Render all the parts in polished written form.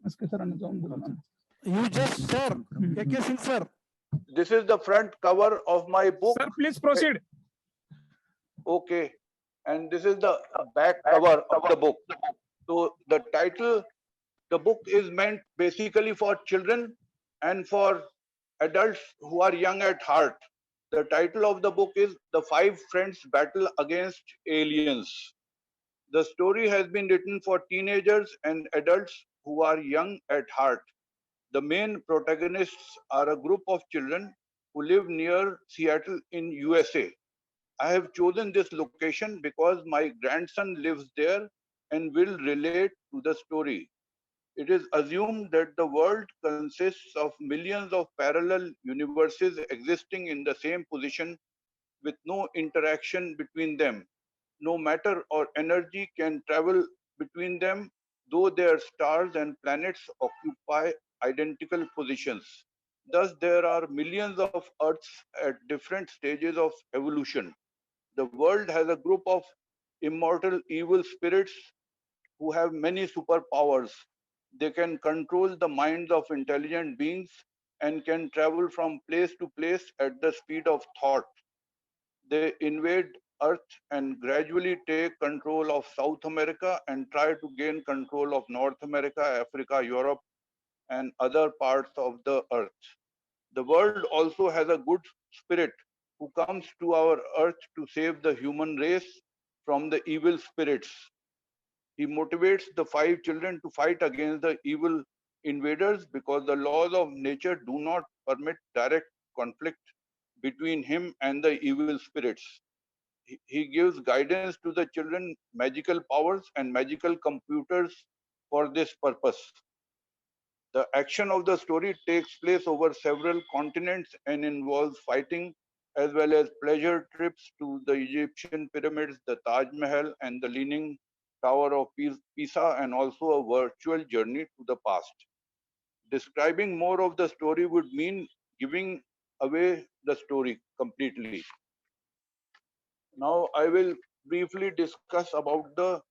इसके सरांना जाऊन बोला ना. You just, sir. AK Singh, sir. This is the front cover of my book. Sir, please proceed. Okay. And this is the back cover of the book. So the title, the book is meant basically for children and for adults who are young at heart. The title of the book is The Five Friends Battle Against Aliens. The story has been written for teenagers and adults who are young at heart. The main protagonists are a group of children who live near Seattle in USA. I have chosen this location because my grandson lives there and will relate to the story. It is assumed that the world consists of millions of parallel universes existing in the same position with no interaction between them. No matter or energy can travel between them, though their stars and planets occupy identical positions. Thus, there are millions of Earths at different stages of evolution. The world has a group of immortal evil spirits who have many superpowers. They can control the minds of intelligent beings and can travel from place to place at the speed of thought. They invade Earth and gradually take control of South America and try to gain control of North America, Africa, Europe, and other parts of the Earth. The world also has a good spirit who comes to our Earth to save the human race from the evil spirits. He motivates the five children to fight against the evil invaders because the laws of nature do not permit direct conflict between him and the evil spirits. He gives guidance to the children, magical powers and magical computers for this purpose. The action of the story takes place over several continents and involves fighting as well as pleasure trips to the Egyptian pyramids, the Taj Mahal, and the Leaning Tower of Pisa, and also a virtual journey to the past. Describing more of the story would mean giving away the story completely. Now I will briefly discuss about the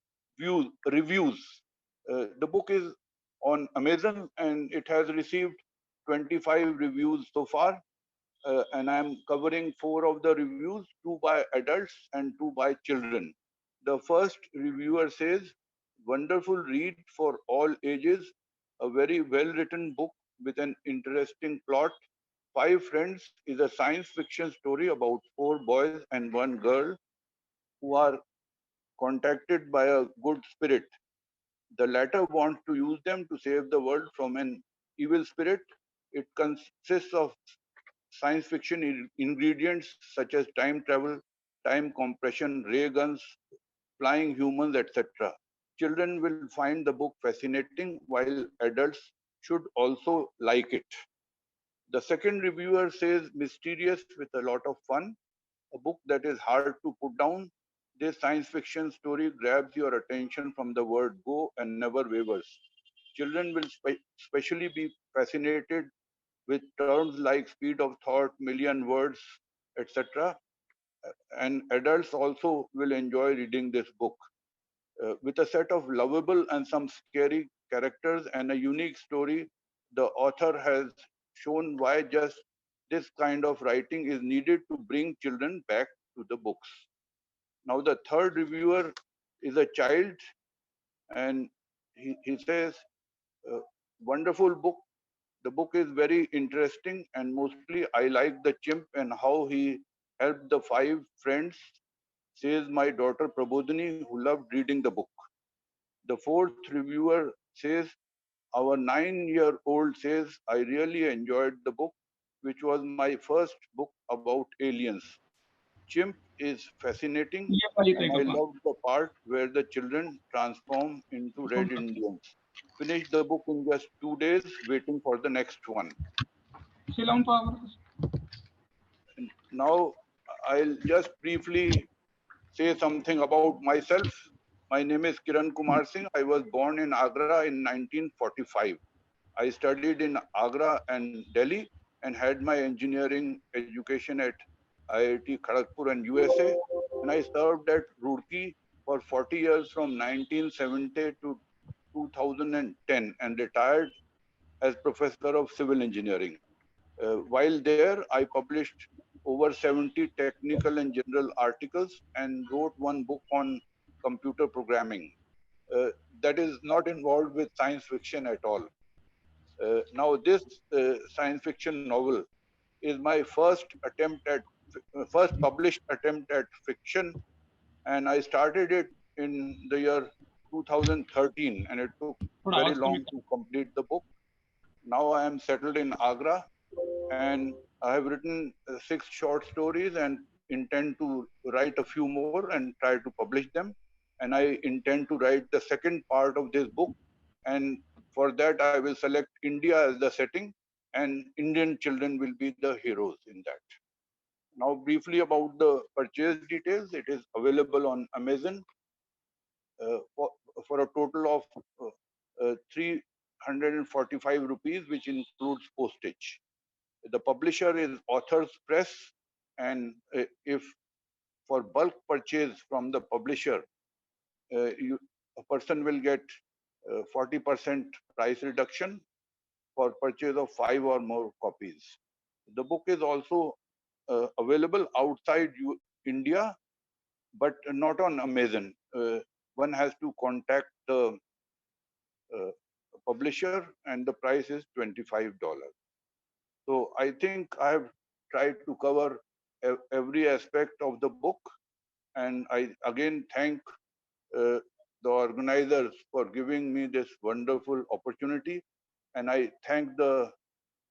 reviews. The book is on Amazon and it has received 25 reviews so far. And I am covering 4 of the reviews, 2 by adults and 2 by children. The first reviewer says, wonderful read for all ages, a very well written book with an interesting plot. Five Friends is a science fiction story about 4 boys and 1 girl who are contacted by a good spirit. The latter wants to use them to save the world from an evil spirit. It consists of science fiction ingredients such as time travel, time compression, ray guns, flying humans, etc. Children will find the book fascinating, while adults should also like it. The second reviewer says mysterious with a lot of fun, a book that is hard to put down. This science fiction story grabs your attention from the word go and never wavers. Children will especially be fascinated with terms like speed of thought, million words, etc. And adults also will enjoy reading this book. With a set of lovable and some scary characters and a unique story, the author has shown why just this kind of writing is needed to bring children back to the books. Now, the third reviewer is a child, and he says, uh, wonderful book. The book is very interesting, and mostly I like the chimp and how he helped the 5 friends, says my daughter Prabodhini, who loved reading the book. The fourth reviewer says, our 9-year-old says, I really enjoyed the book, which was my first book about aliens. Chimp is fascinating, and I loved the part where the children transform into red Indians. Finished the book in just 2 days, waiting for the next one. Now, I'll just briefly say something about myself. My name is Kiran Kumar Singh. I was born in Agra in 1945. I studied in Agra and Delhi and had my engineering education at IIT Kharagpur and USA. And I served at Roorkee for 40 years from 1970 to 2010 and retired as Professor of Civil Engineering. While there, I published over 70 technical and general articles and wrote one book on computer programming that is not involved with science fiction at all. Now, this science fiction novel is my first published attempt at fiction, and I started it in the year 2013, and it took very long to complete the book. Now I am settled in Agra, and I have written 6 short stories and intend to write a few more and try to publish them. And I intend to write the second part of this book, and for that I will select India as the setting, and Indian children will be the heroes in that. Now, briefly about the purchase details, it is available on Amazon for a total of 345 rupees, which includes postage. The publisher is Authors Press, and if for bulk purchase from the publisher, a person will get 40% price reduction for purchase of 5 or more copies. The book is also available outside India, but not on Amazon. One has to contact the publisher, and the price is $25. So I think I have tried to cover every aspect of the book, and I again thank the organizers for giving me this wonderful opportunity, and I thank the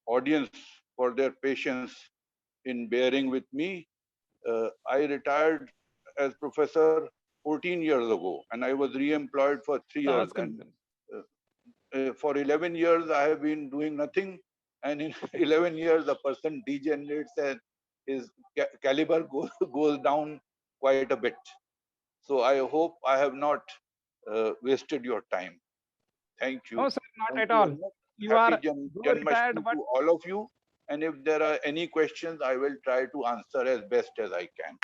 audience for their patience in bearing with me. I retired as professor 14 years ago, and I was re-employed for 3 years. And for 11 years, I have been doing nothing. And in 11 years, the person degenerates and his caliber goes down quite a bit. So I hope I have not wasted your time. Thank you. No, sir, not Thank at you all. very much. You Happy are retired, Janmashtami but to all of you. And if there are any questions, I will try to answer as best as I can.